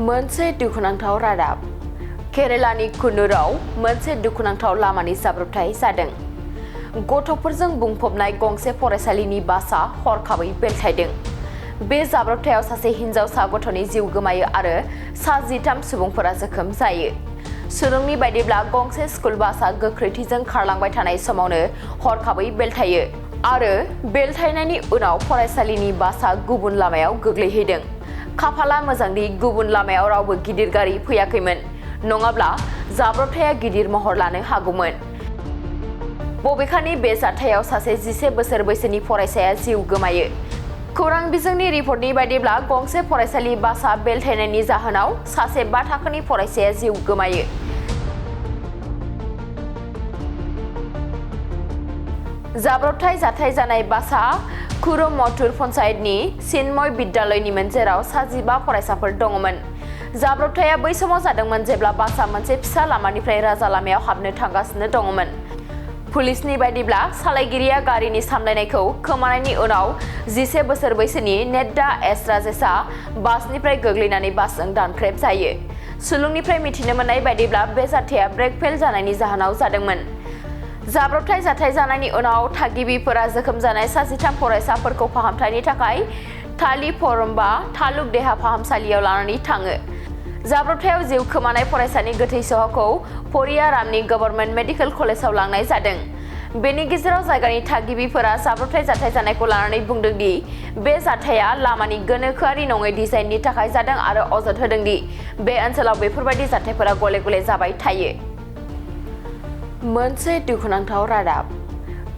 मोनसे दुखुनांथाव रादाब केरेलानि कुन्नुराव मोनसे दुखुनांथाव लामानि जाब्रबथाय जादों। गथ'फोरजों बुंफबनाय गंसे फरायसालिनि बासआ हरखाबै बेलथायदों। बे जाब्रबथायाव सासे हिनजावसा गथ'नि जिउ गोमायो आरो सा 13 सुबुंफोरा जोखोम जायो। सुलुंनि बायदिब्ला गंसे स्कुल बासआ गोख्रैथिजों खारलांबाय थानाय समावनो हरखाबै बेलथायो आरो बेलथायनायनि उनाव फरायसालिनि बासआ गुबुन लामायाव गोग्लैहैदों। खाफाला मोजांदि गुबुन लामायाव रावबो गिदिर गारि फैयाखैमोन, नङाब्ला जाब्रबथाया गिदिर महर लानो हागौमोन। बबेखानि बे जाथायाव सासे 11 बोसोर बैसोनि फरायसाया जिउ गोमायो। खौरां बिजोंनि रिपर्टनि बायदिब्ला गंसे फरायसालि बासआ बेलथायनायनि जाहोनाव सासे 5 थाखोनि फरायसाया जिउ गोमायो। जाब्रबथाय जाथाय जानाय बासआ कुरुमथुर पन्चायतनि चिन्मय बिद्यालयनिमोन, जेराव सा 15 फरायसाफोर दङमोन। जाब्रबथाया बै समाव जादोंमोन जेब्ला बासआ मोनसे फिसा लामानिफ्राय राजा लामायाव हाबनो थांगासिनो दङमोन। पुलिसनि बायदिब्ला सालायगिरिया गारिनि सामलायनायखौ खोमानायनि उनाव 11 बोसोर बैसोनि नेड्डा एस राजेशआ बासनिफ्राय गोग्लैनानै बासजों दानख्रेब जायो। सुलुंनिफ्राय मिथिनो मोननाय बायदिब्ला बे जाथाया ब्रेक फेल जानायनि जाहोनाव जादोंमोन। जाब्रबथाय जाथाय जानायनि उनाव थागिबिफोरा जोखोम जानाय सा 13 फरायसाफोरखौ फाहामथायनि थाखाय थालिफरम्बा तालुक देहा फाहामसालियाव लानानै थाङो। जाब्रबथायाव जिउ खोमानाय फरायसानि गोथै सह'खौ परियारामनि गभर्नमेन्ट मेडिकेल कलेजाव लांनाय जादों। बेनि गेजेराव जायगानि थागिबिफोरा जाब्रबथाय जाथाय जानायखौ लानानै बुंदों दि बे जाथाया लामानि गोनोखोआरि नङै डिजाइननि थाखाय जादों आरो अजद होदों दि बे ओनसोलाव बेफोरबायदि जाथायफोरा गले-गले जाबाय थायो। मोनसे दुखुनांथाव रादाब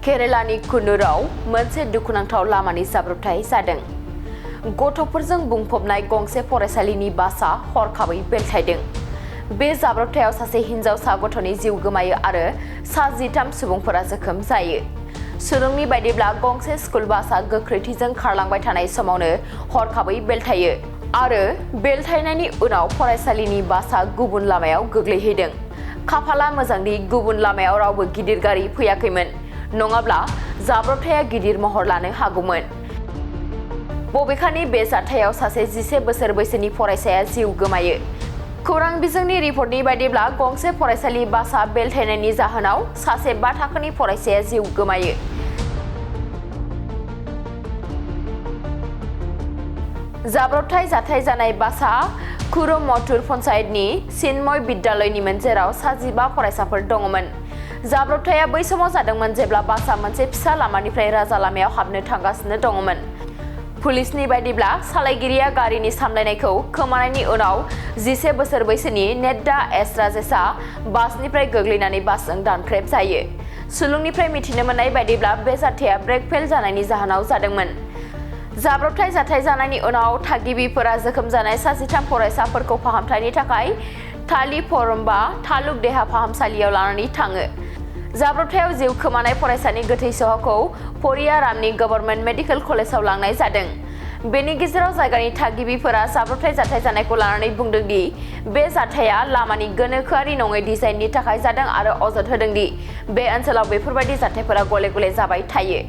केरेलानि कुन्नुराव मोनसे दुखुनांथाव लामानि जाब्रबथाय जादों। गथ'फोरजों बुंफबनाय गंसे फरायसालिनि बासआ हरखाबै बेलथायदों। बे जाब्रबथायाव सासे हिनजावसा गथ'नि जिउ गोमायो आरो सा 13 सुबुंफोरा जोखोम जायो। सुलुंनि बायदिब्ला गंसे स्कुल बासआ गोख्रैथिजों खारलांबाय थानाय समावनो हरखाबै बेलथायो आरो बेलथायनायनि उनाव फरायसालिनि बासआ गुबुन लामायाव गोग्लैहैदों। खाफाला मोजांदि गुबुन लामायाव रावबो गिदिर गारि फैयाखैमोन, नङाब्ला जाब्रबथाया गिदिर महर लानो हागौमोन। बबेखानि बे जाथायाव सासे 11 बोसोर बैसोनि फरायसाया जिउ गोमायो। खौरां बिजोंनि रिपर्टनि बायदिब्ला गंसे फरायसालि बासआ बेलथायनायनि जाहोनाव सासे 5 थाखोनि फरायसाया जिउ गोमायो। जाब्रबथाय जाथाय जानाय बासआ कुरुमथुर पन्चायतनि चिन्मय बिद्यालयनिमोन, जेराव सा 15 फरायसाफोर दङमोन। जाब्रबथाया बै समाव जादोंमोन जेब्ला बासआ मोनसे फिसा लामानिफ्राय राजा लामायाव हाबनो थांगासिनो दङमोन। पुलिसनि बायदिब्ला सालायगिरिया गारिनि सामलायनायखौ खोमानायनि उनाव 11 बोसोर बैसोनि नेड्डा एस राजेशआ बासनिफ्राय गोग्लैनानै बासजों दानख्रेब जायो। सुलुंनिफ्राय मिथिनो मोननाय बायदिब्ला बे जाथाया ब्रेक फेल जानायनि जाहोनाव जादोंमोन। जाब्रबथाय जाथाय जानायनि उनाव थागिबिफोरा जोखोम जानाय सा 13 फरायसाफोरखौ फाहामथायनि थाखाय थालिफरम्बा तालुक देहा फाहामसालियाव लानानै थाङो। जाब्रबथायाव जिउ खोमानाय फरायसानि गोथै सह'खौ परियारामनि गभर्नमेन्ट मेडिकेल कलेजाव लांनाय जादों। बेनि गेजेराव जायगानि थागिबिफोरा जाब्रबथाय जाथाय जानायखौ लानानै बुंदों दि बे जाथाया लामानि गोनोखोआरि नङै डिजाइननि थाखाय जादों आरो अजद होदों दि बे ओनसोलाव बेफोरबायदि जाथायफोरा गले-गले जाबाय थायो।